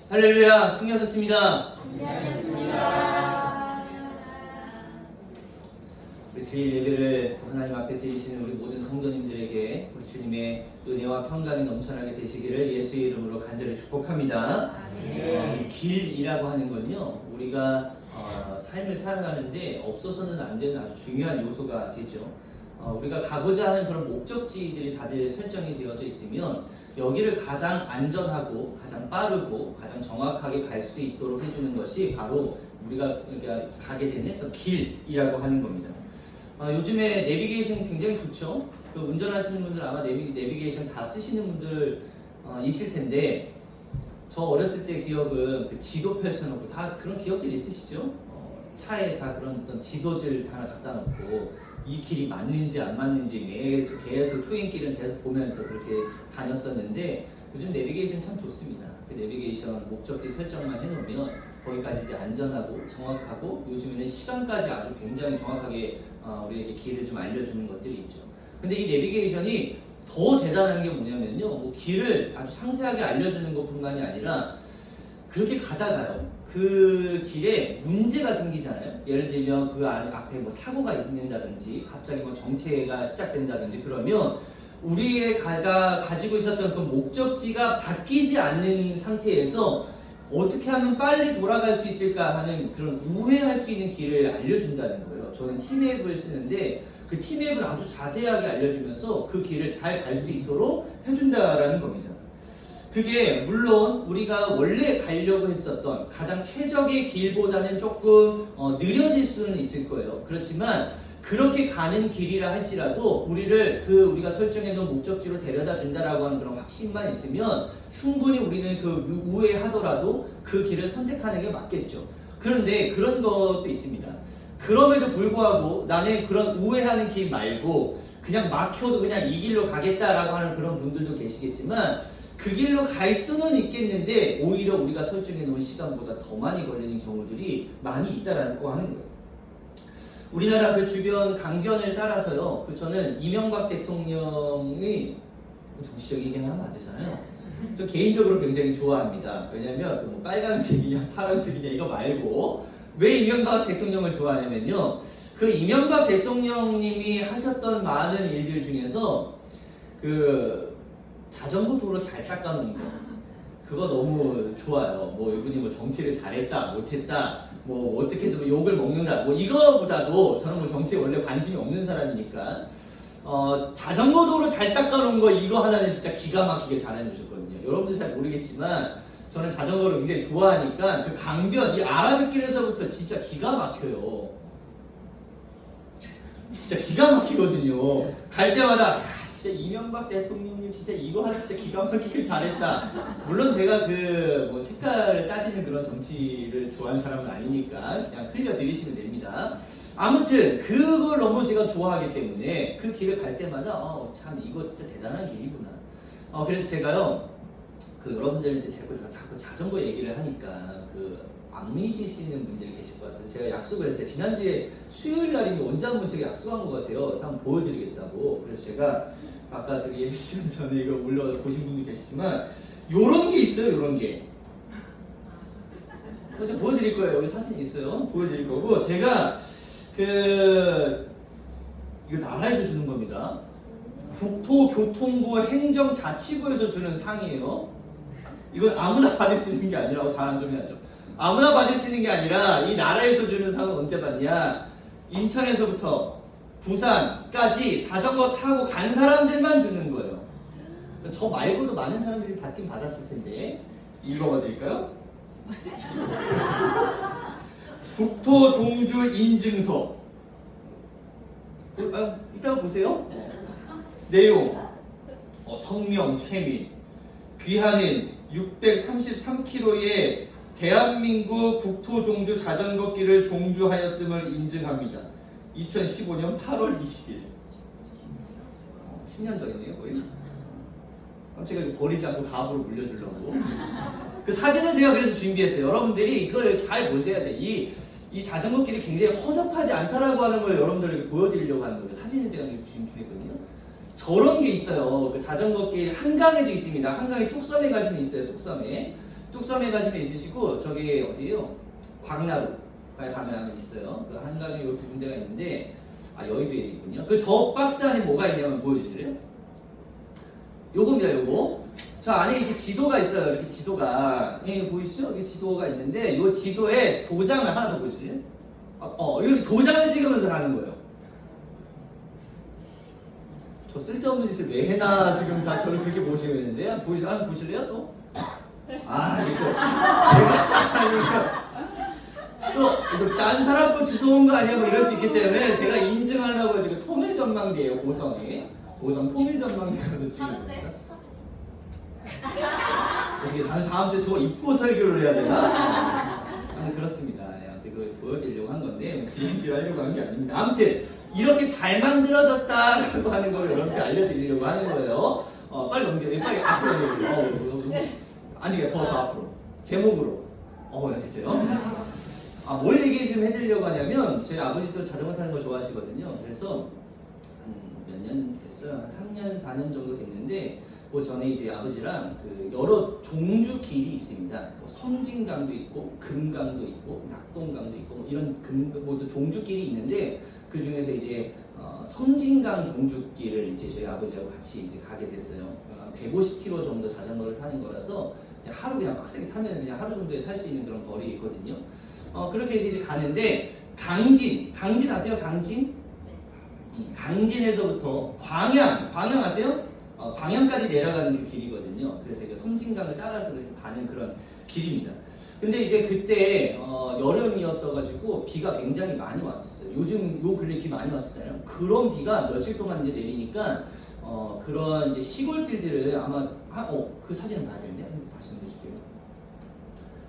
할렐루야, 승리하셨습니다. 우리 주일 예배를 하나님 앞에 드리시는 우리 모든 성도님들에게 우리 주님의 은혜와 평강이 넘쳐나게 되시기를 예수의 이름으로 간절히 축복합니다. 길이라고 하는 건요, 우리가 삶을 살아가는데 없어서는 안 되는 아주 중요한 요소가 되죠. 우리가 가고자 하는 그런 목적지들이 다들 설정이 되어져 있으면 여기를 가장 안전하고 가장 빠르고 가장 정확하게 갈 수 있도록 해주는 것이 바로 우리가 가게 되는 그 길이라고 하는 겁니다. 요즘에 내비게이션 굉장히 좋죠. 그 운전하시는 분들 아마 내비게이션 다 쓰시는 분들 있을 텐데, 저 어렸을 때 기억은 그 지도 펼쳐놓고 다 그런 기억들이 있으시죠? 차에 다 그런 어떤 지도들 하나 갖다 놓고 이 길이 맞는지 안 맞는지 계속 초행길은 계속 보면서 그렇게 다녔었는데, 요즘 내비게이션 참 좋습니다. 그 내비게이션 목적지 설정만 해놓으면 거기까지 이제 안전하고 정확하고, 요즘에는 시간까지 아주 굉장히 정확하게 우리에게 길을 좀 알려주는 것들이 있죠. 근데 이 내비게이션이 더 대단한 게 뭐냐면요, 뭐 길을 아주 상세하게 알려주는 것뿐만이 아니라 그렇게 가다가요, 그 길에 문제가 생기잖아요. 예를 들면 그 앞에 뭐 사고가 있는다든지 갑자기 뭐 정체가 시작된다든지 그러면 우리의 가지고 있었던 그 목적지가 바뀌지 않는 상태에서 어떻게 하면 빨리 돌아갈 수 있을까 하는 그런 우회할 수 있는 길을 알려준다는 거예요. 저는 티맵을 쓰는데 그 티맵은 아주 자세하게 알려주면서 그 길을 잘 갈 수 있도록 해준다라는 겁니다. 그게 물론 우리가 원래 가려고 했었던 가장 최적의 길보다는 조금 느려질 수는 있을 거예요. 그렇지만 그렇게 가는 길이라 할지라도 우리가 설정해 놓은 목적지로 데려다 준다라고 하는 그런 확신만 있으면 충분히 우리는 그 우회하더라도 그 길을 선택하는 게 맞겠죠. 그런데 그런 것도 있습니다. 그럼에도 불구하고 나는 그런 우회하는 길 말고 그냥 막혀도 그냥 이 길로 가겠다라고 하는 그런 분들도 계시겠지만, 그 길로 갈 수는 있겠는데 오히려 우리가 설정해 놓은 시간보다 더 많이 걸리는 경우들이 많이 있다라고 하는 거예요. 우리나라 그 주변 강변을 따라서요, 저는 이명박 대통령의 정치적인 얘기는 하면 안 되잖아요. 저 개인적으로 굉장히 좋아합니다. 왜냐면 그 뭐 빨간색이냐 파란색이냐 이거 말고 왜 이명박 대통령을 좋아하냐면요, 그 이명박 대통령님이 하셨던 많은 일들 중에서 그 자전거 도로 잘 닦아놓은 거, 그거 너무 좋아요. 뭐 이분이 뭐 정치를 잘했다 못했다 뭐 어떻게 해서 뭐 욕을 먹는다 뭐 이거보다도 저는 뭐 정치에 원래 관심이 없는 사람이니까 자전거 도로 잘 닦아놓은 거 이거 하나는 진짜 기가 막히게 잘해주셨거든요. 여러분들 잘 모르겠지만 저는 자전거를 굉장히 좋아하니까 그 강변 이 아라뱃길에서부터 진짜 기가 막혀요. 진짜 기가 막히거든요. 갈 때마다 진짜 이명박 대통령님 진짜 이거 하나 진짜 기가 막히게 잘했다. 물론 제가 그 뭐 색깔을 따지는 그런 정치를 좋아하는 사람은 아니니까 그냥 흘려드리시면 됩니다. 아무튼 그걸 너무 제가 좋아하기 때문에 그 길을 갈 때마다 참 이거 진짜 대단한 길이구나. 그래서 제가요, 그 여러분들 이제 자꾸 자전거 얘기를 하니까 안 믿으시는 분들이 계실 것 같아서 제가 약속을 했어요. 지난주에 수요일 날인데 언제 한번 제가 약속한 것 같아요. 한번 보여드리겠다고. 그래서 제가 아까 저기 예배 시간 전에 이거 올려보신 분도 계시지만 요런 게 있어요. 요런 게. 제가 보여드릴 거예요. 여기 사진 있어요. 보여드릴 거고, 제가 이거 나라에서 주는 겁니다. 국토교통부 행정자치부에서 주는 상이에요. 이건 아무나 받을 수 있는 게 아니라고 자랑 좀 해야죠. 아무나 받을 수 있는 게 아니라 이 나라에서 주는 상은 언제 받냐? 인천에서부터 부산까지 자전거 타고 간 사람들만 주는 거예요. 저 말고도 많은 사람들이 받긴 받았을 텐데 읽어봐 드릴까요? 국토종주 인증서. 이따가 보세요. 내용. 성명 최민. 귀하는 633km의 대한민국 국토종주 자전거길을 종주하였음을 인증합니다. 2015년 8월 20일. 10년 전이네요, 거의. 제가 버리지 않고 가부로 물려주려고. 그 사진을 제가 그래서 준비했어요. 여러분들이 이걸 잘 보셔야 돼. 이 자전거길이 굉장히 허접하지 않다라고 하는 걸 여러분들에게 보여드리려고 하는 거예요. 사진을 제가 준비했거든요. 저런 게 있어요. 그 자전거길 한강에도 있습니다. 한강에 뚝섬에 가시면 있어요. 뚝섬에. 뚝섬에 가시면 있으시고 저기 어디요? 광나루에 가면 있어요. 그 한강에 요 두 군데가 있는데 여의도에 있군요. 그 저 박스 안에 뭐가 있냐면 보여주실래요? 요겁니다. 요거. 저 안에 이렇게 지도가 있어요. 이렇게 지도가 보이시죠? 이게 지도가 있는데 요 지도에 도장을 하나 더 보여주실래요? 이렇게 도장을 찍으면서 가는 거예요. 저 쓸데없는 짓을 왜 해나 지금 다 저를 그렇게 보시고 있는데 한번 보실래요 또? 이거 제가 또 딴 사람 거 주워온 거 아니야 뭐 이럴 수 있기 때문에 제가 인증하려고 지금 토밀 전망대예요. 고성 토밀 전망대거든요. 지금 나는 다음 주에 저거 입고 설교를 해야 되나? 그렇습니다. 아무튼 그걸 보여드리려고 한 건데 그 얘기를 하려고 한 게 아닙니다. 아무튼 이렇게 잘 만들어졌다라고 하는 걸 여러분께 알려드리려고 하는 거예요. 빨리 넘겨요. 빨리 앞으로 넘겨요. 아니, 더 앞으로. 제목으로. 됐어요. 뭘 얘기 좀 해드리려고 하냐면, 저희 아버지도 자전거 타는 걸 좋아하시거든요. 그래서, 몇 년 됐어요? 한 3년, 4년 정도 됐는데, 그 전에 이제 아버지랑 여러 종주 길이 있습니다. 섬진강도 있고, 금강도 있고, 낙동강도 있고, 이런 모두 종주길이 있는데, 그 중에서 이제, 섬진강 종주길을 이제 저희 아버지하고 같이 이제 가게 됐어요. 150km 정도 자전거를 타는 거라서, 하루 그냥 빡세게 타면 그냥 하루 정도에 탈 수 있는 그런 거리 있거든요. 그렇게 해서 이제 가는데 강진 아세요? 강진? 강진에서부터 광양 아세요? 광양까지 내려가는 그 길이거든요. 그래서 이게 섬진강을 따라서 가는 그런 길입니다. 근데 이제 그때 여름이었어가지고 비가 굉장히 많이 왔었어요. 요즘 요 근래 비 많이 왔었잖아요. 그런 비가 며칠 동안 이제 내리니까 그런 이제 시골길들을 아마 그 사진을 봐야 되는데 다시 보여주세요.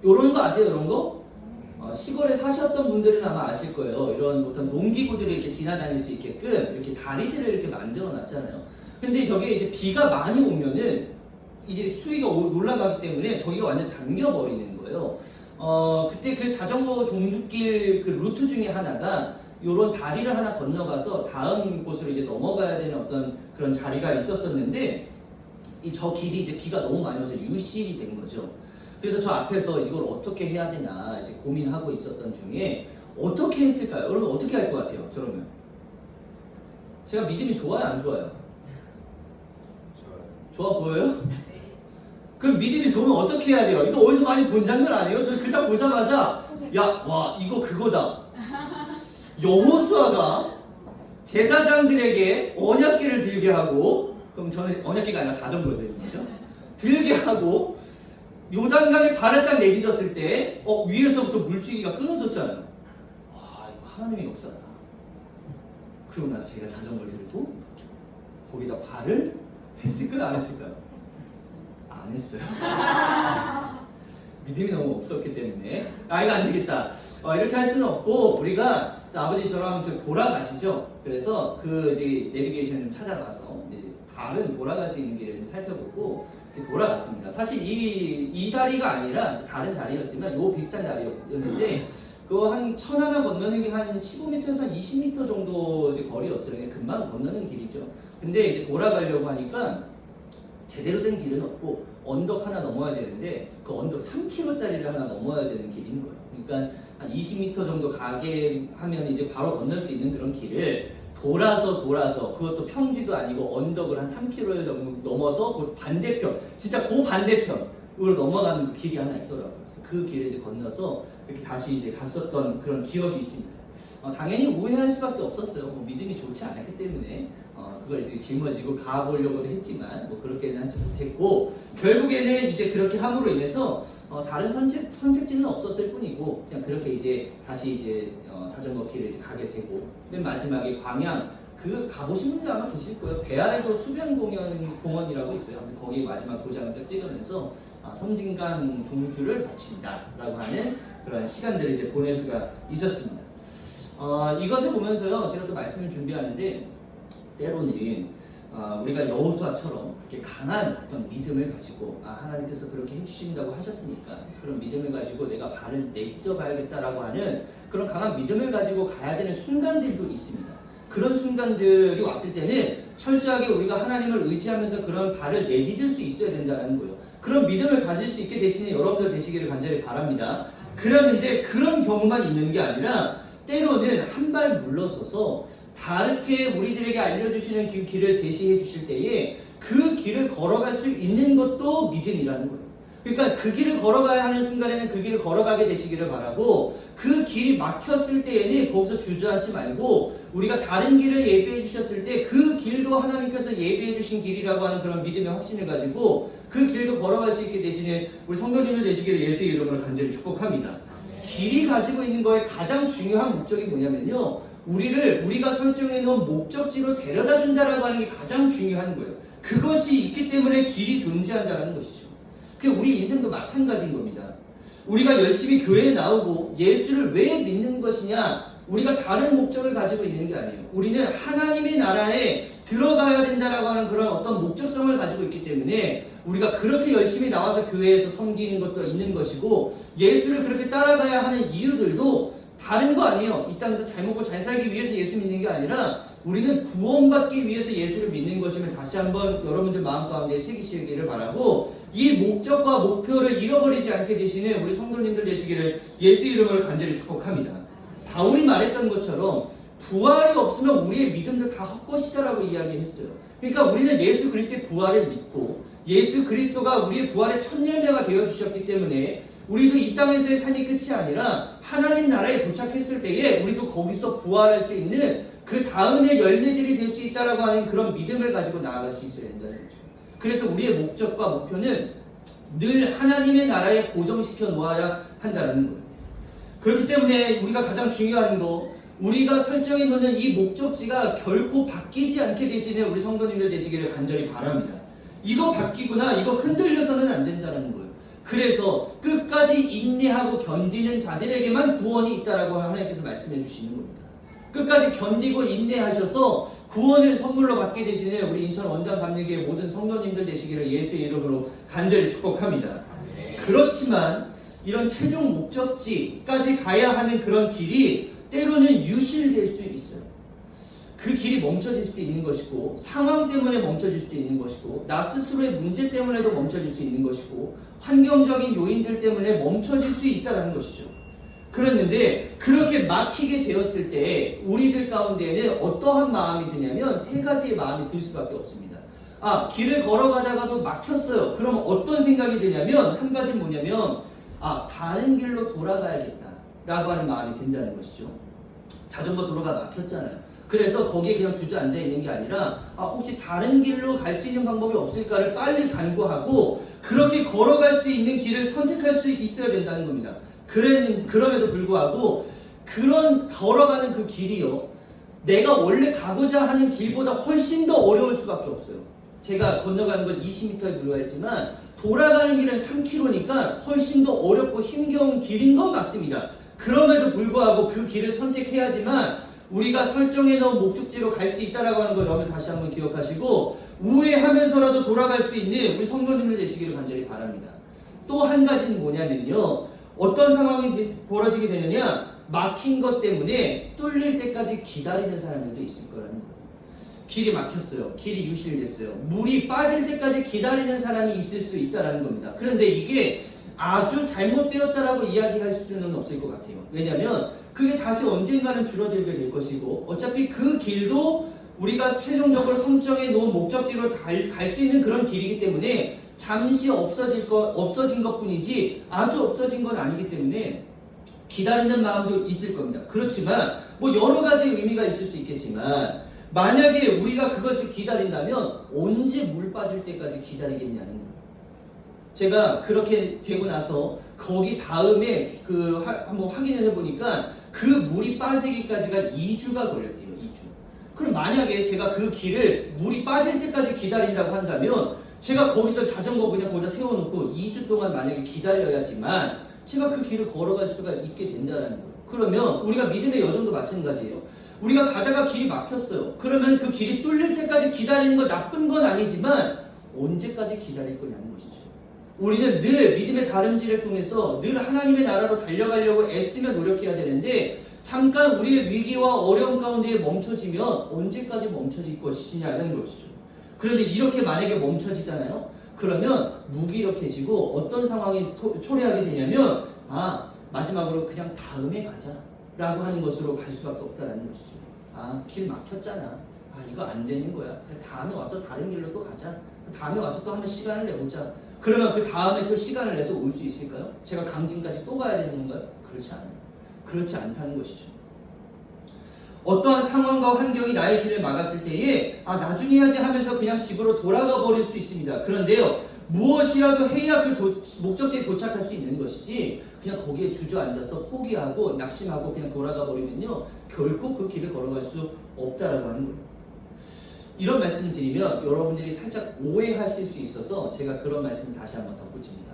요런 거 아세요? 요런 거? 시골에 사셨던 분들은 아마 아실 거예요. 이런 어떤 농기구들이 이렇게 지나다닐 수 있게끔 이렇게 다리들을 이렇게 만들어 놨잖아요. 근데 저게 이제 비가 많이 오면은 이제 수위가 올라가기 때문에 저기가 완전 잠겨버리는 거예요. 그때 그 자전거 종주길 그 루트 중에 하나가 요런 다리를 하나 건너가서 다음 곳으로 이제 넘어가야 되는 어떤 그런 자리가 있었었는데 저 길이 이제 비가 너무 많이 와서 유실이 된 거죠. 그래서 저 앞에서 이걸 어떻게 해야 되나 이제 고민하고 있었던 중에 어떻게 했을까요? 여러분 어떻게 할 것 같아요? 저러면 제가 믿음이 좋아요, 안 좋아요? 좋아 보여요? 그럼 믿음이 좋으면 어떻게 해야 돼요? 이거 어디서 많이 본 장면 아니에요? 저 그딱 보자마자 와 이거 그거다. 여호수아가 제사장들에게 언약궤를 들게 하고, 그럼 저는 언약궤가 아니라 자전거를 드는 거죠. 들게 하고 요단강에 발을 딱 내딛었을 때 위에서부터 물줄기가 끊어졌잖아요. 와 이거 하나님의 역사다. 그러고 나서 제가 자전거를 들고 거기다 발을 했을까요? 안 했을까요? 안 했어요. 믿음이 너무 없었기 때문에 이거 안 되겠다. 이렇게 할 수는 없고 우리가 아버지 저랑 좀 돌아가시죠. 그래서 그 이제 내비게이션을 찾아가서 이제 다른 돌아갈 수 있는 길을 좀 살펴보고 돌아갔습니다. 사실 이 다리가 아니라 다른 다리였지만 요 비슷한 다리였는데 그거 한 천하가 건너는 게 한 15m에서 한 20m 정도 이제 거리였어요. 금방 건너는 길이죠. 근데 이제 돌아가려고 하니까 제대로 된 길은 없고 언덕 하나 넘어야 되는데 그 언덕 3km짜리를 하나 넘어야 되는 길인 거예요. 그러니까 한 20m 정도 가게 하면 이제 바로 건널 수 있는 그런 길을 돌아서 그것도 평지도 아니고 언덕을 한 3km를 넘어서 그 반대편, 진짜 그 반대편으로 넘어가는 길이 하나 있더라고요. 그래서 그 길을 이제 건너서 이렇게 다시 이제 갔었던 그런 기억이 있습니다. 당연히 우회할 수밖에 없었어요. 믿음이 좋지 않았기 때문에 그걸 이제 짊어지고 가보려고도 했지만 그렇게는 하지 못했고 결국에는 이제 그렇게 함으로 인해서 다른 선택지는 없었을 뿐이고 그냥 그렇게 이제 다시 이제 자전거 길을 이제 가게 되고 맨 마지막에 광양 그 가보신 분들 아마 계실 거예요. 배아래도 수변공원이라고 있어요. 거기 마지막 도장을 딱 찍으면서 섬진강 종주를 마친다라고 하는 그런 시간들을 이제 보낼 수가 있었습니다. 이것을 보면서요, 제가 또 말씀을 준비하는데, 때로는, 우리가 여호수아처럼 그렇게 강한 어떤 믿음을 가지고, 하나님께서 그렇게 해주신다고 하셨으니까, 그런 믿음을 가지고 내가 발을 내딛어 봐야겠다라고 하는 그런 강한 믿음을 가지고 가야 되는 순간들도 있습니다. 그런 순간들이 왔을 때는 철저하게 우리가 하나님을 의지하면서 그런 발을 내디딜 수 있어야 된다는 거예요. 그런 믿음을 가질 수 있게 되시는 여러분들 되시기를 간절히 바랍니다. 그런데 그런 경우만 있는 게 아니라 때로는 한 발 물러서서 다르게 우리들에게 알려주시는 그 길을 제시해 주실 때에 그 길을 걸어갈 수 있는 것도 믿음이라는 거예요. 그러니까 그 길을 걸어가야 하는 순간에는 그 길을 걸어가게 되시기를 바라고, 그 길이 막혔을 때에는 거기서 주저앉지 말고 우리가 다른 길을 예비해 주셨을 때 그 길도 하나님께서 예비해 주신 길이라고 하는 그런 믿음의 확신을 가지고 그 길도 걸어갈 수 있게 되시는 우리 성도님들 되시기를 예수의 이름으로 간절히 축복합니다. 길이 가지고 있는 거에 가장 중요한 목적이 뭐냐면요, 우리가 설정해 놓은 목적지로 데려다 준다라고 하는 게 가장 중요한 거예요. 그것이 있기 때문에 길이 존재한다는 것이죠. 우리 인생도 마찬가지인 겁니다. 우리가 열심히 교회에 나오고 예수를 왜 믿는 것이냐, 우리가 다른 목적을 가지고 있는 게 아니에요. 우리는 하나님의 나라에 들어가야 된다라고 하는 그런 어떤 목적성을 가지고 있기 때문에 우리가 그렇게 열심히 나와서 교회에서 섬기는 것도 있는 것이고, 예수를 그렇게 따라가야 하는 이유들도 다른 거 아니에요. 이 땅에서 잘 먹고 잘 살기 위해서 예수 믿는 게 아니라 우리는 구원받기 위해서 예수를 믿는 것임을 다시 한번 여러분들 마음 가운데 새기시기를 바라고, 이 목적과 목표를 잃어버리지 않게 되시는 우리 성도님들 되시기를 예수 이름으로 간절히 축복합니다. 바울이 말했던 것처럼 부활이 없으면 우리의 믿음도 다 헛것이다라고 이야기했어요. 그러니까 우리는 예수 그리스도의 부활을 믿고 예수 그리스도가 우리의 부활의 첫 열매가 되어주셨기 때문에 우리도 이 땅에서의 삶이 끝이 아니라 하나님 나라에 도착했을 때에 우리도 거기서 부활할 수 있는 그 다음의 열매들이 될 수 있다라고 하는 그런 믿음을 가지고 나아갈 수 있어야 된다는 거죠. 그래서 우리의 목적과 목표는 늘 하나님의 나라에 고정시켜 놓아야 한다는 거예요. 그렇기 때문에 우리가 가장 중요한 거, 우리가 설정해 놓는 이 목적지가 결코 바뀌지 않게 되시는 우리 성도님들 되시기를 간절히 바랍니다. 이거 바뀌거나 이거 흔들려서는 안 된다는 거예요. 그래서 끝까지 인내하고 견디는 자들에게만 구원이 있다라고 하나님께서 말씀해 주시는 겁니다. 끝까지 견디고 인내하셔서 구원을 선물로 받게 되시는 우리 인천 원당 감리교회 모든 성도님들 되시기를 예수의 이름으로 간절히 축복합니다. 그렇지만 이런 최종 목적지까지 가야 하는 그런 길이 때로는 유실될 수 있어요. 그 길이 멈춰질 수도 있는 것이고, 상황 때문에 멈춰질 수도 있는 것이고, 나 스스로의 문제 때문에도 멈춰질 수 있는 것이고, 환경적인 요인들 때문에 멈춰질 수 있다는 것이죠. 그랬는데 그렇게 막히게 되었을 때 우리들 가운데에는 어떠한 마음이 드냐면 세 가지의 마음이 들 수밖에 없습니다. 길을 걸어가다가도 막혔어요. 그럼 어떤 생각이 드냐면, 한 가지는 뭐냐면 다른 길로 돌아가야겠다라고 하는 마음이 든다는 것이죠. 자전거 도로가 막혔잖아요. 그래서 거기에 그냥 주저앉아 있는 게 아니라 혹시 다른 길로 갈 수 있는 방법이 없을까를 빨리 간구하고 그렇게 걸어갈 수 있는 길을 선택할 수 있어야 된다는 겁니다. 그럼에도 불구하고 그런 걸어가는 그 길이요, 내가 원래 가고자 하는 길보다 훨씬 더 어려울 수밖에 없어요. 제가 건너가는 건 20m에 불과했지만 돌아가는 길은 3km니까 훨씬 더 어렵고 힘겨운 길인 건 맞습니다. 그럼에도 불구하고 그 길을 선택해야지만 우리가 설정해 놓은 목적지로 갈 수 있다라고 하는 걸 여러분 다시 한번 기억하시고, 우회하면서라도 돌아갈 수 있는 우리 성도님들 되시기를 간절히 바랍니다. 또 한 가지는 뭐냐면요, 어떤 상황이 벌어지게 되느냐, 막힌 것 때문에 뚫릴 때까지 기다리는 사람들도 있을 거라는 거예요. 길이 막혔어요. 길이 유실됐어요. 물이 빠질 때까지 기다리는 사람이 있을 수 있다는 겁니다. 그런데 이게 아주 잘못되었다라고 이야기할 수는 없을 것 같아요. 왜냐하면 그게 다시 언젠가는 줄어들게 될 것이고, 어차피 그 길도 우리가 최종적으로 설정해 놓은 목적지로 갈 수 있는 그런 길이기 때문에 잠시 없어진 것 뿐이지 아주 없어진 건 아니기 때문에 기다리는 마음도 있을 겁니다. 그렇지만 여러 가지 의미가 있을 수 있겠지만, 만약에 우리가 그것을 기다린다면 언제 물 빠질 때까지 기다리겠냐는 거예요. 제가 그렇게 되고 나서 거기 다음에 한번 확인을 해보니까 그 물이 빠지기까지가 2주가 걸렸대요. 2주. 그럼 만약에 제가 그 길을 물이 빠질 때까지 기다린다고 한다면 제가 거기서 자전거 그냥 거기다 세워놓고 2주 동안 만약에 기다려야지만 제가 그 길을 걸어갈 수가 있게 된다는 거예요. 그러면 우리가 믿음의 여정도 마찬가지예요. 우리가 가다가 길이 막혔어요. 그러면 그 길이 뚫릴 때까지 기다리는 건 나쁜 건 아니지만 언제까지 기다릴 거냐는 것이죠. 우리는 늘 믿음의 다름질을 통해서 늘 하나님의 나라로 달려가려고 애쓰며 노력해야 되는데, 잠깐 우리의 위기와 어려움 가운데 멈춰지면 언제까지 멈춰질 것이냐는 것이죠. 그런데 이렇게 만약에 멈춰지잖아요. 그러면 무기력해지고 어떤 상황이 초래하게 되냐면 마지막으로 그냥 다음에 가자 라고 하는 것으로 갈 수밖에 없다는 것이죠. 길 막혔잖아. 이거 안 되는 거야. 그래, 다음에 와서 다른 길로 또 가자. 다음에 와서 또 한번 시간을 내보자. 그러면 그 다음에 또 시간을 내서 올 수 있을까요? 제가 강진까지 또 가야 되는 건가요? 그렇지 않아요. 그렇지 않다는 것이죠. 어떠한 상황과 환경이 나의 길을 막았을 때에 나중에 해야지 하면서 그냥 집으로 돌아가 버릴 수 있습니다. 그런데요, 무엇이라도 해야 그 목적지에 도착할 수 있는 것이지 그냥 거기에 주저앉아서 포기하고 낙심하고 그냥 돌아가 버리면요, 결코 그 길을 걸어갈 수 없다라고 하는 거예요. 이런 말씀을 드리면 여러분들이 살짝 오해하실 수 있어서 제가 그런 말씀을 다시 한번 덧붙입니다.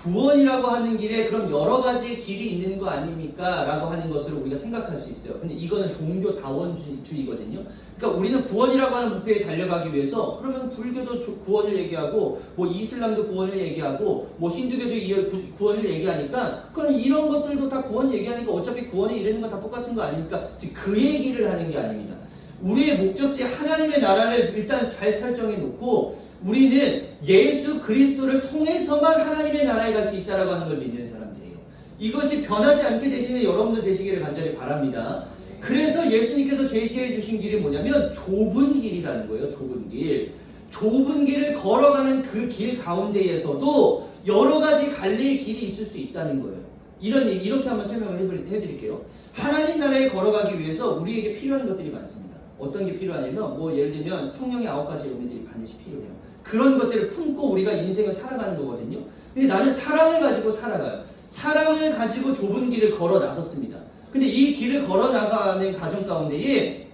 구원이라고 하는 길에 그럼 여러 가지 길이 있는 거 아닙니까? 라고 하는 것을 우리가 생각할 수 있어요. 근데 이거는 종교 다원주의거든요. 그러니까 우리는 구원이라고 하는 목표에 달려가기 위해서 그러면 불교도 구원을 얘기하고 이슬람도 구원을 얘기하고 힌두교도 구원을 얘기하니까 그럼 이런 것들도 다 구원 얘기하니까 어차피 구원에 이르는 건 다 똑같은 거 아닙니까? 즉 그 얘기를 하는 게 아닙니다. 우리의 목적지 하나님의 나라를 일단 잘 설정해 놓고 우리는 예수 그리스도를 통해서만 하나님의 나라에 갈 수 있다라고 하는 걸 믿는 사람들이에요. 이것이 변하지 않게 되시는 여러분들 되시기를 간절히 바랍니다. 그래서 예수님께서 제시해 주신 길이 뭐냐면 좁은 길이라는 거예요. 좁은 길. 좁은 길을 걸어가는 그 길 가운데에서도 여러 가지 갈릴 길이 있을 수 있다는 거예요. 이렇게 한번 설명을 해드릴게요. 하나님 나라에 걸어가기 위해서 우리에게 필요한 것들이 많습니다. 어떤 게 필요하냐면 예를 들면 성령의 9가지 은혜들이 반드시 필요해요. 그런 것들을 품고 우리가 인생을 살아가는 거거든요. 근데 나는 사랑을 가지고 살아가요. 사랑을 가지고 좁은 길을 걸어 나섰습니다. 근데 이 길을 걸어 나가는 과정 가운데에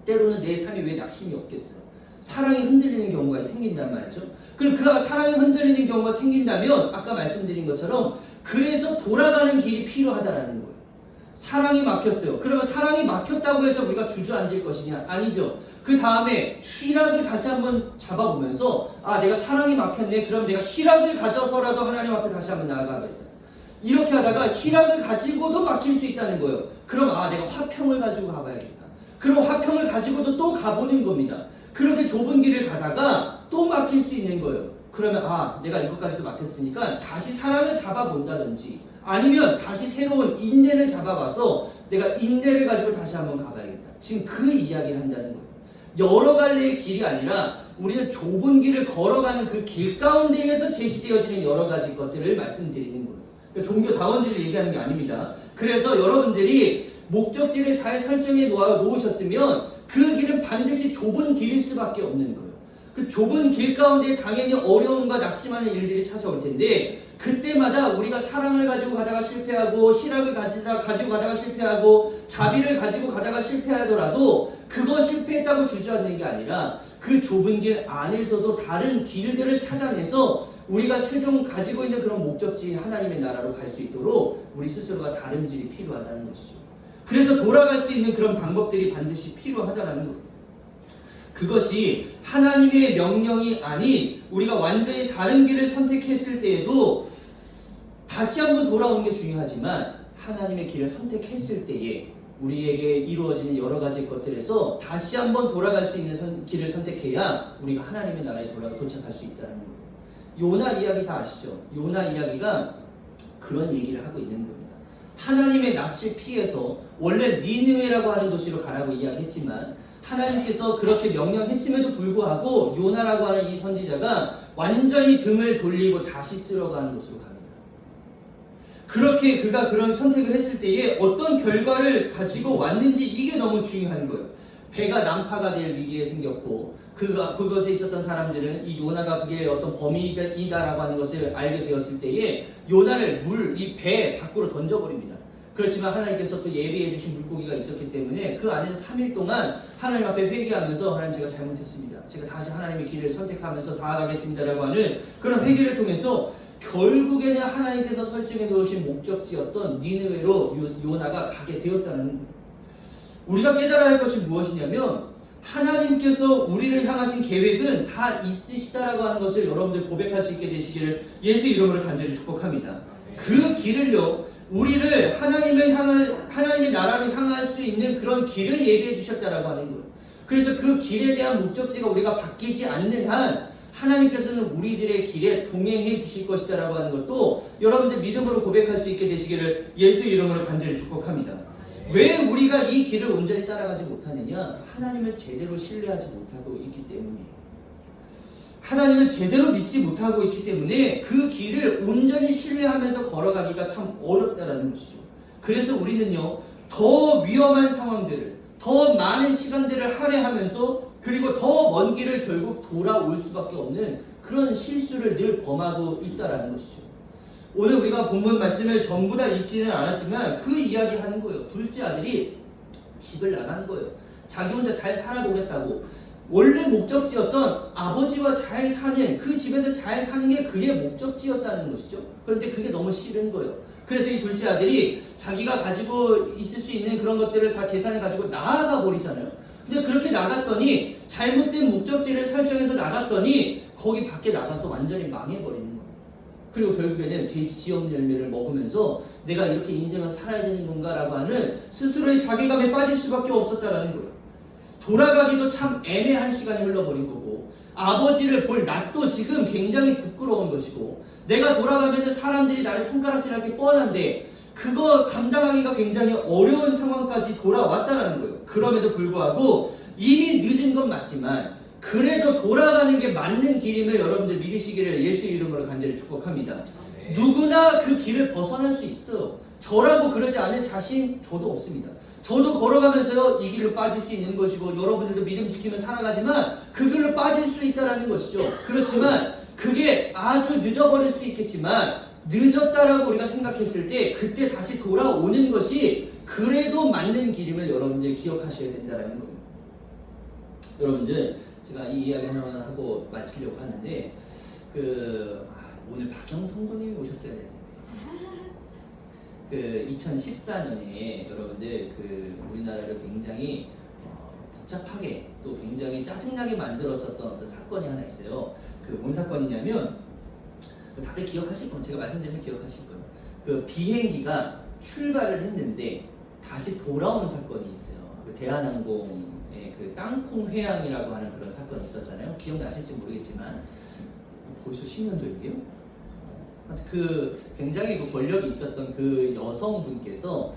때로는 내 삶에 왜 낙심이 없겠어요? 사랑이 흔들리는 경우가 생긴단 말이죠. 그럼 그 사랑이 흔들리는 경우가 생긴다면 아까 말씀드린 것처럼 그래서 돌아가는 길이 필요하다라는 거예요. 사랑이 막혔어요. 그러면 사랑이 막혔다고 해서 우리가 주저앉을 것이냐? 아니죠. 그 다음에 희락을 다시 한번 잡아보면서 내가 사랑이 막혔네. 그럼 내가 희락을 가져서라도 하나님 앞에 다시 한번 나아가겠다. 이렇게 하다가 희락을 가지고도 막힐 수 있다는 거예요. 그럼 내가 화평을 가지고 가봐야겠다. 그럼 화평을 가지고도 또 가보는 겁니다. 그렇게 좁은 길을 가다가 또 막힐 수 있는 거예요. 그러면 내가 이것까지도 막혔으니까 다시 사랑을 잡아본다든지 아니면 다시 새로운 인내를 잡아봐서 내가 인내를 가지고 다시 한번 가봐야겠다. 지금 그 이야기를 한다는 거예요. 여러 갈래의 길이 아니라 우리는 좁은 길을 걸어가는 그 길 가운데에서 제시되어지는 여러 가지 것들을 말씀드리는 거예요. 그러니까 종교 다원주의를 얘기하는 게 아닙니다. 그래서 여러분들이 목적지를 잘 설정해 놓으셨으면 그 길은 반드시 좁은 길일 수밖에 없는 거예요. 그 좁은 길 가운데 당연히 어려움과 낙심하는 일들이 찾아올 텐데 그때마다 우리가 사랑을 가지고 가다가 실패하고 희락을 가지고 가다가 실패하고 자비를 가지고 가다가 실패하더라도 그거 실패했다고 주저앉는 게 아니라 그 좁은 길 안에서도 다른 길들을 찾아내서 우리가 최종 가지고 있는 그런 목적지 하나님의 나라로 갈 수 있도록 우리 스스로가 다름질이 필요하다는 것이죠. 그래서 돌아갈 수 있는 그런 방법들이 반드시 필요하다는 거예요. 그것이 하나님의 명령이 아닌 우리가 완전히 다른 길을 선택했을 때에도 다시 한번 돌아오는 게 중요하지만 하나님의 길을 선택했을 때에 우리에게 이루어지는 여러 가지 것들에서 다시 한번 돌아갈 수 있는 길을 선택해야 우리가 하나님의 나라에 도착할 수 있다는 거예요. 요나 이야기 다 아시죠? 요나 이야기가 그런 얘기를 하고 있는 겁니다. 하나님의 낯을 피해서 원래 니느웨라고 하는 도시로 가라고 이야기했지만 하나님께서 그렇게 명령했음에도 불구하고 요나라고 하는 이 선지자가 완전히 등을 돌리고 다시 쓸어가는 곳으로 갑니다. 그렇게 그가 그런 선택을 했을 때에 어떤 결과를 가지고 왔는지 이게 너무 중요한 거예요. 배가 난파가 될 위기에 생겼고 그것에 있었던 사람들은 이 요나가 그게 어떤 범인이다라고 하는 것을 알게 되었을 때에 요나를 이 배 밖으로 던져버립니다. 그렇지만 하나님께서 또 예비해 주신 물고기가 있었기 때문에 그 안에서 3일 동안 하나님 앞에 회개하면서 하나님 제가 잘못했습니다. 제가 다시 하나님의 길을 선택하면서 나아가겠습니다라고 하는 그런 회개를 통해서 결국에는 하나님께서 설정해 놓으신 목적지였던 니느웨로 요나가 가게 되었다는 거예요. 우리가 깨달아야 할 것이 무엇이냐면 하나님께서 우리를 향하신 계획은 다 있으시다라고 하는 것을 여러분들 고백할 수 있게 되시기를 예수 이름으로 간절히 축복합니다. 그 길을요 우리를 하나님의 나라로 향할 수 있는 그런 길을 예비해 주셨다라고 하는 거예요. 그래서 그 길에 대한 목적지가 우리가 바뀌지 않는 한 하나님께서는 우리들의 길에 동행해 주실 것이다라고 하는 것도 여러분들 믿음으로 고백할 수 있게 되시기를 예수 이름으로 간절히 축복합니다. 왜 우리가 이 길을 온전히 따라가지 못하느냐? 하나님을 제대로 신뢰하지 못하고 있기 때문이에요. 하나님을 제대로 믿지 못하고 있기 때문에 그 길을 온전히 신뢰하면서 걸어가기가 참 어렵다라는 것이죠. 그래서 우리는요, 더 위험한 상황들을, 더 많은 시간들을 할애하면서 그리고 더 먼 길을 결국 돌아올 수밖에 없는 그런 실수를 늘 범하고 있다라는 것이죠. 오늘 우리가 본문 말씀을 전부 다 읽지는 않았지만 그 이야기 하는 거예요. 둘째 아들이 집을 나가는 거예요. 자기 혼자 잘 살아보겠다고. 원래 목적지였던 아버지와 잘 사는, 그 집에서 잘 사는 게 그의 목적지였다는 것이죠. 그런데 그게 너무 싫은 거예요. 그래서 이 둘째 아들이 자기가 가지고 있을 수 있는 그런 것들을 다 재산을 가지고 나아가 버리잖아요. 근데 그렇게 나갔더니 잘못된 목적지를 설정해서 나갔더니 거기 밖에 나가서 완전히 망해버리는 거예요. 그리고 결국에는 돼지 지엄 열매를 먹으면서 내가 이렇게 인생을 살아야 되는 건가라고 하는 스스로의 자괴감에 빠질 수밖에 없었다라는 거예요. 돌아가기도 참 애매한 시간이 흘러버린 거고, 아버지를 볼 낯도 지금 굉장히 부끄러운 것이고, 내가 돌아가면 사람들이 나를 손가락질할 게 뻔한데 그거 감당하기가 굉장히 어려운 상황까지 돌아왔다라는 거예요. 그럼에도 불구하고 이미 늦은 건 맞지만 그래도 돌아가는 게 맞는 길임을 여러분들 믿으시기를 예수의 이름으로 간절히 축복합니다. 네. 누구나 그 길을 벗어날 수 있어요. 저라고 그러지 않은 자신 저도 없습니다. 저도 걸어가면서요, 이 길로 빠질 수 있는 것이고 여러분들도 믿음 지키며 살아가지만 그 길로 빠질 수 있다는 것이죠. 그렇지만 그게 아주 늦어버릴 수 있겠지만 늦었다라고 우리가 생각했을 때 그때 다시 돌아오는 것이 그래도 맞는 길임을 여러분들 기억하셔야 된다는 거예요. 여러분들, 제가 이 이야기 하나만 하고 마치려고 하는데 오늘 박영 성도님이 오셨어야 되는데 2014년에 여러분들 우리나라를 굉장히 복잡하게 또 굉장히 짜증나게 만들었었던 어떤 사건이 하나 있어요. 뭔 사건이냐면 다들 기억하실 거예요. 제가 말씀드리면 기억하실 거예요. 비행기가 출발을 했는데 다시 돌아온 사건이 있어요. 대한항공의 땅콩 회항이라고 하는 그런 사건이 있었잖아요. 기억나실지 모르겠지만 벌써 10년 전이에요. 굉장히 권력이 있었던 그 여성분께서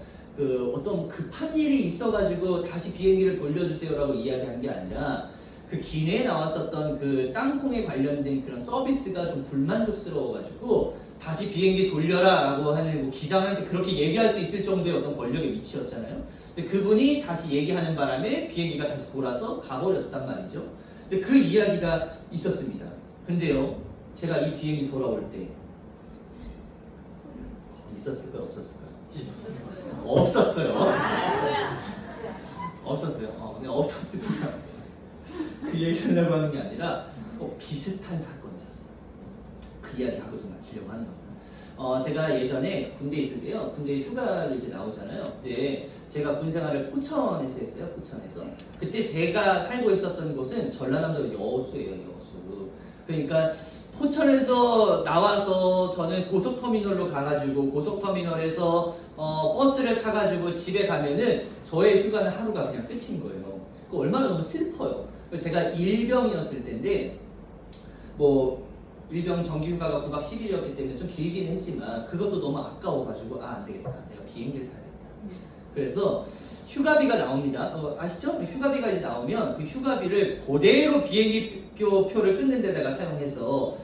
어떤 급한 일이 있어가지고 다시 비행기를 돌려주세요라고 이야기한 게 아니라 그 기내에 나왔었던 땅콩에 관련된 그런 서비스가 좀 불만족스러워가지고 다시 비행기 돌려라라고 하는 기장한테 그렇게 얘기할 수 있을 정도의 어떤 권력의 위치였잖아요. 근데 그분이 다시 얘기하는 바람에 비행기가 다시 돌아서 가버렸단 말이죠. 근데 그 이야기가 있었습니다. 근데요, 제가 이 비행기 돌아올 때 있었을까요? 없었을까요? 없었어요. 없었어요. 근데 없었습니다. 그 얘기하려고 하는 게 아니라 비슷한 사건이 있었어요. 그 이야기하고 좀 마치려고 하는 겁니다. 제가 예전에 군대에 있을 때요, 군대 휴가를 이제 나오잖아요. 그때 제가 군 생활을 포천에서 했어요. 포천에서. 그때 제가 살고 있었던 곳은 전라남도 여수예요. 여수. 그러니까 포천에서 나와서 저는 고속터미널로 가가지고 고속터미널에서 버스를 타가지고 집에 가면은 저의 휴가는 하루가 그냥 끝인 거예요. 얼마나 너무 슬퍼요. 제가 일병이었을 때인데 일병 정기휴가가 9박 10일이었기 때문에 좀 길긴 했지만 그것도 너무 아까워가지고 안 되겠다. 내가 비행기를 타야겠다. 그래서 휴가비가 나옵니다. 아시죠? 휴가비가 이제 나오면 그 휴가비를 그대로 비행기표를 끊는 데다가 사용해서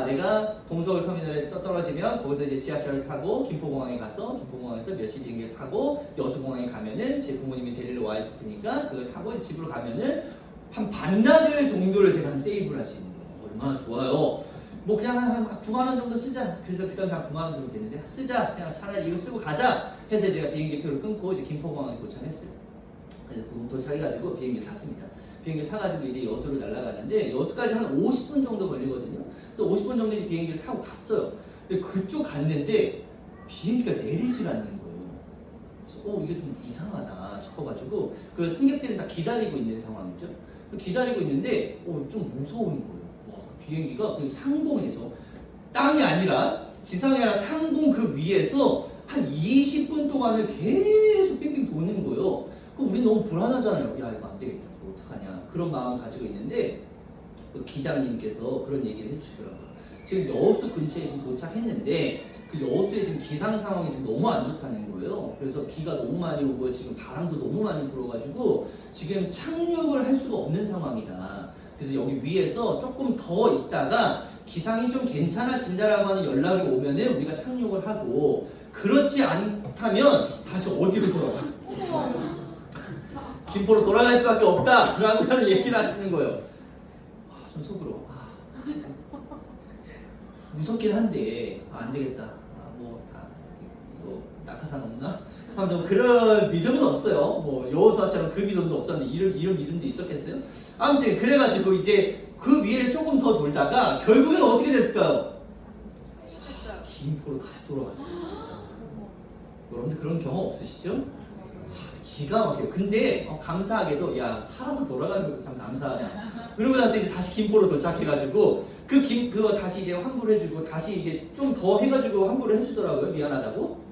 내가 동서울 터미널에 떨어지면 거기서 이제 지하철을 타고 김포공항에 가서 김포공항에서 몇 시 비행기를 타고 여수공항에 가면은 제 부모님이 데리러 와 있을 테니까 그걸 타고 이제 집으로 가면은 한 반나절 정도를 제가 세이브를 할 수 있는 거예요. 얼마나 좋아요. 그냥 한 9만 원 정도 쓰자. 그래서 그 당시 한 9만 원 정도 됐는데 쓰자. 그냥 차라리 이거 쓰고 가자. 해서 제가 비행기표를 끊고 이제 김포공항에 도착했어요. 그래서 도착해가지고 비행기를 탔습니다. 비행기를 타가지고 이제 여수를 날아가는데 여수까지 한 50분 정도 걸리거든요. 그래서 50분 정도 비행기를 타고 갔어요. 근데 그쪽 갔는데 비행기가 내리질 않는 거예요. 그래서 이게 좀 이상하다 싶어가지고 그 승객들은 다 기다리고 있는 상황이죠. 기다리고 있는데 좀 무서운 거예요. 비행기가 그 상공에서 땅이 아니라 지상이 아니라 상공 그 위에서 한 20분 동안을 계속 빙빙 도는 거예요. 그럼 우리 너무 불안하잖아요. 야, 이거 안 되겠다. 이거 어떡하냐. 그런 마음을 가지고 있는데, 그 기장님께서 그런 얘기를 해주시더라고요. 지금 여호수 근처에 지금 도착했는데, 그 여호수의 지금 기상 상황이 지금 너무 안 좋다는 거예요. 그래서 비가 너무 많이 오고, 지금 바람도 너무 많이 불어가지고, 지금 착륙을 할 수가 없는 상황이다. 그래서 여기 위에서 조금 더 있다가, 기상이 좀 괜찮아진다라고 하는 연락이 오면은 우리가 착륙을 하고, 그렇지 않다면 다시 어디로 돌아가? 김포로 돌아갈 수밖에 없다라고 하는 얘기를 하시는 거예요. 좀 속으로 무섭긴 한데 안 되겠다. 이거 낙하산 없나? 하면서 그런 믿음은 없어요. 뭐 여호수아처럼 그 믿음도 없었는데 이런 믿음도 있었겠어요? 아무튼 그래가지고 이제 그 위에 조금 더 돌다가 결국엔 어떻게 됐을까요? 김포로 다시 돌아갔어요. 여러분들 그런 경험 없으시죠? 기가 막혀요. 근데 감사하게도 야 살아서 돌아가는 것도 참 감사하다. 그러고 나서 이제 다시 김포로 도착해가지고 그거 다시 이제 환불을 해주고 다시 이게 좀 더 해가지고 환불을 해주더라고요. 미안하다고.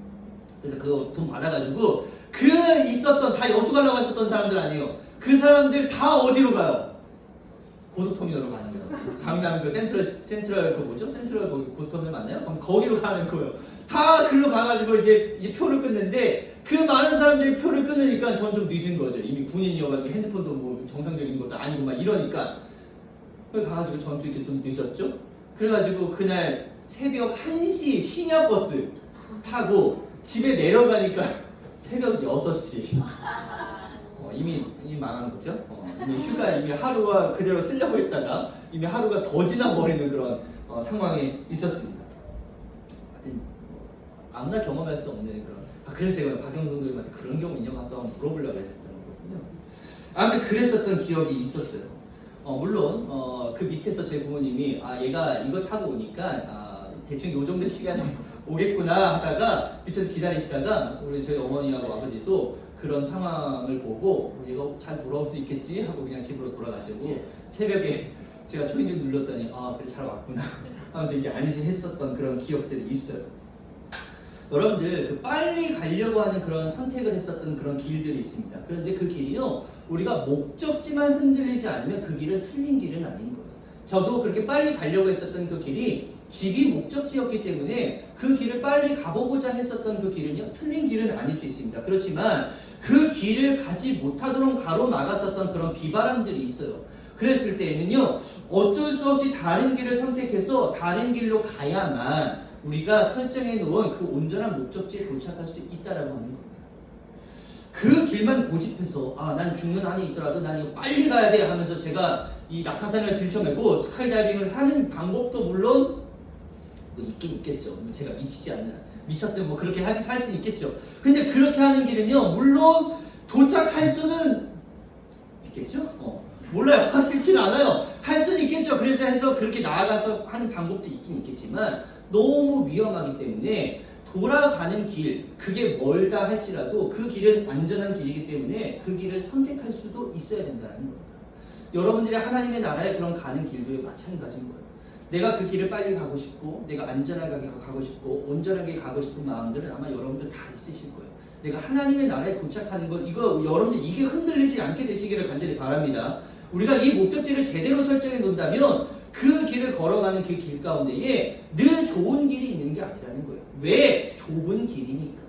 그래서 그거 돈 받아가지고 그 있었던 다 여수 가려고 했었던 사람들 아니에요. 그 사람들 다 어디로 가요? 고속터미널로 가는 거예요. 강남 그 센트럴 그 뭐죠? 센트럴 거기 고속터미널 맞나요? 그럼 거기로 가는 거예요. 다 글로 가가지고 이제 표를 끊는데 그 많은 사람들이 표를 끊으니까 전 좀 늦은 거죠. 이미 군인이어가지고 핸드폰도 뭐 정상적인 것도 아니고 막 이러니까 그래서 가가지고 전 좀 이렇게 좀 늦었죠. 그래가지고 그날 새벽 1시 심야 버스 타고 집에 내려가니까 새벽 6시 이미 망한 거죠. 이미 휴가 이미 하루가 그대로 쓰려고 했다가 이미 하루가 더 지나버리는 그런 상황에 있었습니다. 아무나 경험할 수 없는 그런. 그래서 제가 박영선 선생님한테 그런 경우 있냐고 한번 물어보려고 했었던 거거든요. 아무튼 그랬었던 기억이 있었어요. 물론 그 밑에서 제 부모님이 얘가 이거 타고 오니까 대충 요 정도 시간에 오겠구나 하다가 밑에서 기다리시다가 우리 저희 어머니하고 아버지도 그런 상황을 보고 얘가 잘 돌아올 수 있겠지 하고 그냥 집으로 돌아가시고 새벽에 제가 초인종 눌렀더니 그래 잘 왔구나 하면서 이제 안심했었던 그런 기억들이 있어요. 여러분들 그 빨리 가려고 하는 그런 선택을 했었던 그런 길들이 있습니다. 그런데 그 길이요 우리가 목적지만 흔들리지 않으면 그 길은 틀린 길은 아닌 거예요. 저도 그렇게 빨리 가려고 했었던 그 길이 집이 목적지였기 때문에 그 길을 빨리 가보고자 했었던 그 길은요 틀린 길은 아닐 수 있습니다. 그렇지만 그 길을 가지 못하도록 가로막았었던 그런 비바람들이 있어요. 그랬을 때에는요 어쩔 수 없이 다른 길을 선택해서 다른 길로 가야만 우리가 설정해 놓은 그 온전한 목적지에 도착할 수 있다라고 하는 겁니다. 그 길만 고집해서 난 죽는 한이 있더라도 난 이거 빨리 가야 돼 하면서 제가 이 낙하산을 들쳐매고 스카이다이빙을 하는 방법도 물론 뭐 있긴 있겠죠. 제가 미쳤으면 뭐 그렇게 살 수 있겠죠. 근데 그렇게 하는 길은요 물론 도착할 수는 있겠죠. 몰라요. 싫지는 않아요. 할 수는 있겠죠. 그래서 해서 그렇게 나아가서 하는 방법도 있긴 있겠지만 너무 위험하기 때문에 돌아가는 길, 그게 멀다 할지라도 그 길은 안전한 길이기 때문에 그 길을 선택할 수도 있어야 된다는 겁니다. 여러분들이 하나님의 나라에 그런 가는 길도 마찬가지인 거예요. 내가 그 길을 빨리 가고 싶고 내가 안전하게 가고 싶고 온전하게 가고 싶은 마음들은 아마 여러분들 다 있으실 거예요. 내가 하나님의 나라에 도착하는 것 이거 여러분들 이게 흔들리지 않게 되시기를 간절히 바랍니다. 우리가 이 목적지를 제대로 설정해 놓는다면 그 길을 걸어가는 그 길 가운데에 늘 좋은 길이 있는 게 아니라는 거예요. 왜? 좁은 길이니까.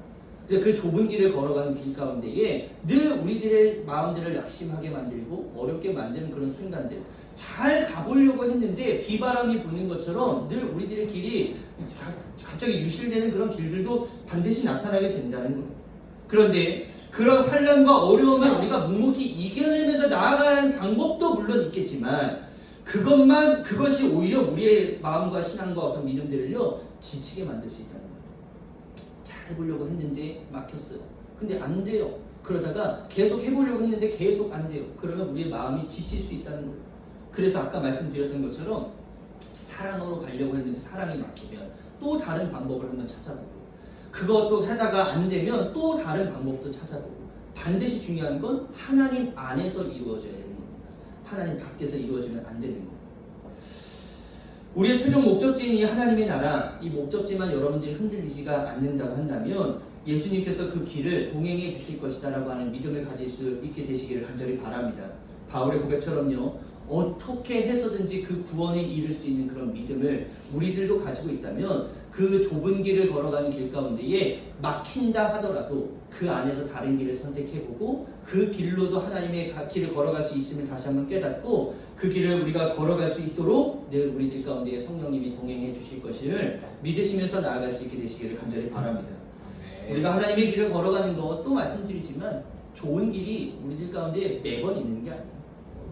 그 좁은 길을 걸어가는 길 가운데에 늘 우리들의 마음들을 낙심하게 만들고 어렵게 만드는 그런 순간들 잘 가보려고 했는데 비바람이 부는 것처럼 늘 우리들의 길이 갑자기 유실되는 그런 길들도 반드시 나타나게 된다는 거예요. 그런데 그런 환난과 어려움을 우리가 묵묵히 이겨내면서 나아가는 방법도 물론 있겠지만 그것이 오히려 우리의 마음과 신앙과 어떤 믿음들을요 지치게 만들 수 있다는 거예요. 잘 해보려고 했는데 막혔어요. 근데 안 돼요. 그러다가 계속 해보려고 했는데 계속 안 돼요. 그러면 우리의 마음이 지칠 수 있다는 거예요. 그래서 아까 말씀드렸던 것처럼 사랑으로 가려고 했는데 사랑이 막히면 또 다른 방법을 한번 찾아보고 그것도 하다가 안 되면 또 다른 방법도 찾아보고 반드시 중요한 건 하나님 안에서 이루어져야 되는 겁니다. 하나님 밖에서 이루어지면 안 되는 거예요. 우리의 최종 목적지인 이 하나님의 나라, 이 목적지만 여러분들이 흔들리지가 않는다고 한다면 예수님께서 그 길을 동행해 주실 것이다라고 하는 믿음을 가질 수 있게 되시기를 간절히 바랍니다. 바울의 고백처럼요, 어떻게 해서든지 그 구원에 이를 수 있는 그런 믿음을 우리들도 가지고 있다면 그 좁은 길을 걸어가는 길 가운데에 막힌다 하더라도 그 안에서 다른 길을 선택해보고 그 길로도 하나님의 길을 걸어갈 수 있음을 다시 한번 깨닫고 그 길을 우리가 걸어갈 수 있도록 늘 우리들 가운데 성령님이 동행해 주실 것을 믿으시면서 나아갈 수 있게 되시기를 간절히 바랍니다. 우리가 하나님의 길을 걸어가는 것 또 말씀드리지만 좋은 길이 우리들 가운데 매번 있는 게 아니에요.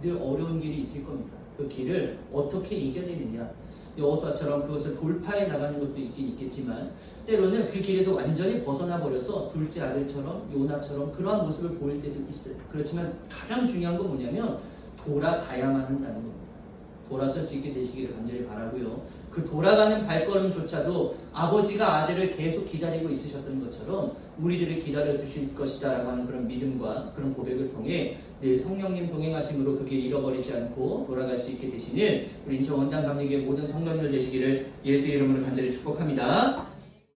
늘 어려운 길이 있을 겁니다. 그 길을 어떻게 이겨내느냐, 여호수아처럼 그것을 돌파해 나가는 것도 있긴 있겠지만 때로는 그 길에서 완전히 벗어나 버려서 둘째 아들처럼 요나처럼 그러한 모습을 보일 때도 있어요. 그렇지만 가장 중요한 건 뭐냐면 돌아가야만 한다는 겁니다. 돌아설 수 있게 되시기를 간절히 바라고요. 그 돌아가는 발걸음조차도 아버지가 아들을 계속 기다리고 있으셨던 것처럼 우리들을 기다려 주실 것이다 라고 하는 그런 믿음과 그런 고백을 통해 늘 성령님 동행하심으로 그 길 잃어버리지 않고 돌아갈 수 있게 되시는 우리 인천 원당 감리교회 모든 성도님들 되시기를 예수의 이름으로 간절히 축복합니다.